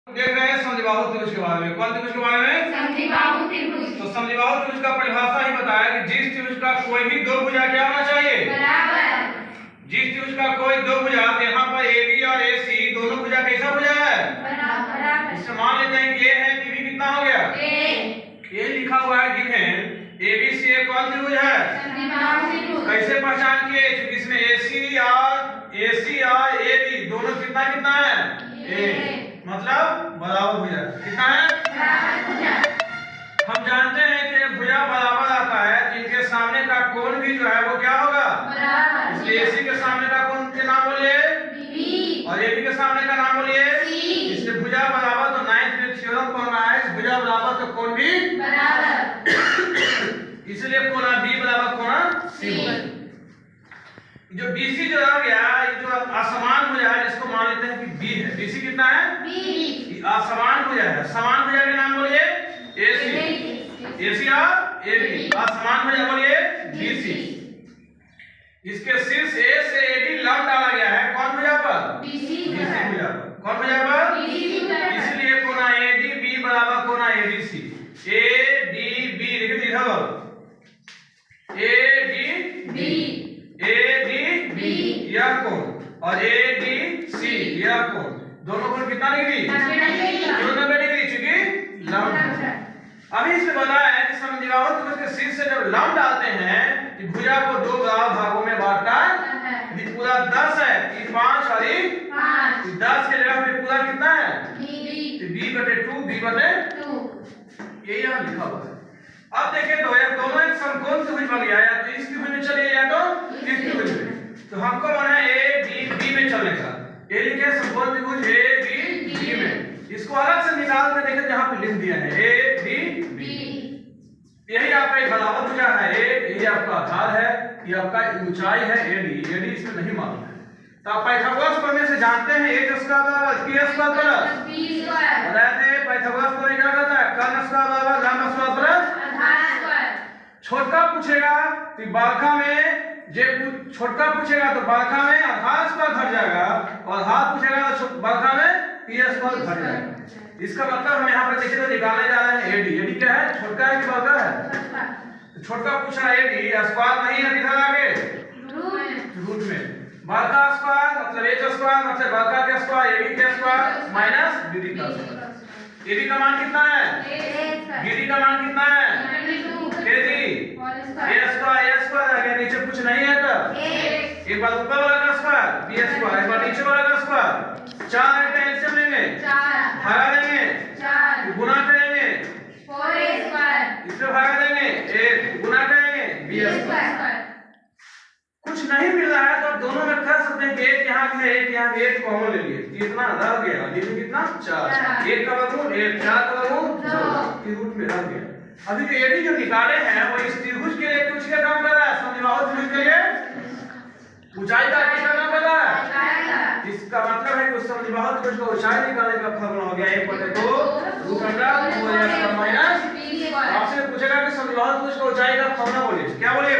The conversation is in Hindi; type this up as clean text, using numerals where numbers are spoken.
देख रहे हैं समद्विबाहु त्रिभुज के बारे में। कौन त्रिभुज के बारे में? समद्विबाहु त्रिभुज। तो समद्विबाहु त्रिभुज का परिभाषा ही बताया कि जिस त्रिभुज का कोई भी दो भुजा क्या होना चाहिए? बराबर। जिस त्रिभुज का कोई दो भुजा, तो यहाँ पर AB और AC दोनों भुजा कैसा भुजा है? बराबर। इससे मान लेते हैं कि A है, कि B कितना हो गया? A लिखा हुआ है गिवन ABC कौन त्रिभुज है? समद्विबाहु त्रिभुज। कैसे पहचान किए? क्योंकि इसमें AC और AB दोनों कितना कितना है? A मतलब बराबर भुजा। कितना है? बराबर भुजा। हम जानते हैं कि भुजा बराबर आता है जिनके सामने का कोण भी जो है वो क्या होगा? बराबर। इसलिए AC के सामने का कोण के नाम बोलिए B और AB के सामने का नाम बोलिए C। इसलिए भुजा बराबर, तो 9th में थ्योरम पढ़ना है, भुजा बराबर तो कोण भी बराबर। इसलिए कोण B बराबर कोण C होगा। जो BC जो आ गया, ये जो असमान भुजा है इसको मान लेते हैं कि B है। BC कितना है? B। असमान भुजा है। समान भुजा के नाम बोलिए AC और AB। असमान भुजा बोलिए BC। इसके शीर्ष A से AB लंब डाला गया है कौन भुजा पर? BC भुजा पर। कौन भुजा पर? इसलिए कोण ADB बराबर कोण ABC। ADB लिख दीजिए ADB यह कोण और ADC यह कोण, दोनों कोण कितना डिग्री? 90 डिग्री, चूंकि लंब है। अभी इसमें बताया है कि समद्विबाहु त्रिभुज के शीर्ष से जब लंब डालते हैं कि भुजा को दो बराबर भागों में बांटता है। यदि पूरा 10 है, ये 5 और ये 5, 10 के जगह पे पूरा कितना है? तो B/2 B/2 ये यहाँ लिखा हुआ है। अब देखिए दोनों एक समकोण त्रिभुज बन गया, या तो इस त्रिभुज में चलिए या तो इस त्रिभुज में। तो हमको बना ABB में चलने का। ये लिखे समकोण त्रिभुज ABB में, इसको अलग से निकाल के देखें जहां पे लिख दिया है ABB। यही आपका एक बराबर भुजा है यही आपका आधार है, ये आपका ऊंचाई है AD इसमें नहीं मालूम है। तो आप पाइथागोरस पढ़ने से जानते हैं h² बराबर p² प्लस b²। बताते हैं पाइथागोरस पर क्या कहता है? कर्ण स्क्वायर बराबर लंब स्क्वायर प्लस आधार स्क्वायर। छोटा पूछेगा तो बालका में छोटा पूछेगा तो बालका में आधार स्क्वायर घट जाएगा, और हाथ पूछेगा तो बालका में p² घट जाएगा। इसका मतलब हम यहाँ पर देखिए तो निकालने जा रहे हैं AD क्या है? छोटा है कि बड़का है? तो छोटा पूछा AD स्क्वायर नहीं है, दिखा आगे रूट में। बड़का स्क्वायर मतलब h² मतलब बड़का का स्क्वायर AD का स्क्वायर माइनस BD का स्क्वायर। AD का मान कितना है? BD का मान कितना है? A² आ गया, नीचे कुछ नहीं है तो एक बार ऊपर वाला का स्क्वायर B², एक बार नीचे वाला का स्क्वायर 4 का एलसीएम लेंगे, भागा देंगे, गुना करेंगे 4A², इससे भागा देंगे 1, गुना करेंगे B²। कुछ नहीं मिल रहा है तो दोनों में कर सकते हैं कि एक यहाँ है एक यहाँ, एक कॉमन ले लिए, कितना रह गया? दिल कितना? 4। 1 का वर्गमूल 1, 4 का वर्गमूल 2, रूट में रह गया। अभी जो AD जो निकाले हैं वो इस त्रिभुज के लिए कुछ का काम कर रहा है, समद्विबाहु त्रिभुज के लिए ऊंचाई का किसका काम कर रहा है? इसका मतलब है कि उस समद्विबाहु त्रिभुज का ऊंचाई निकालने का फॉर्मूला हो गया 1/2 √2 आपसे पूछेगा कि समद्विबाहु त्रिभुज का ऊंचाई का फॉर्मूला बोलिए, क्या बोलिए?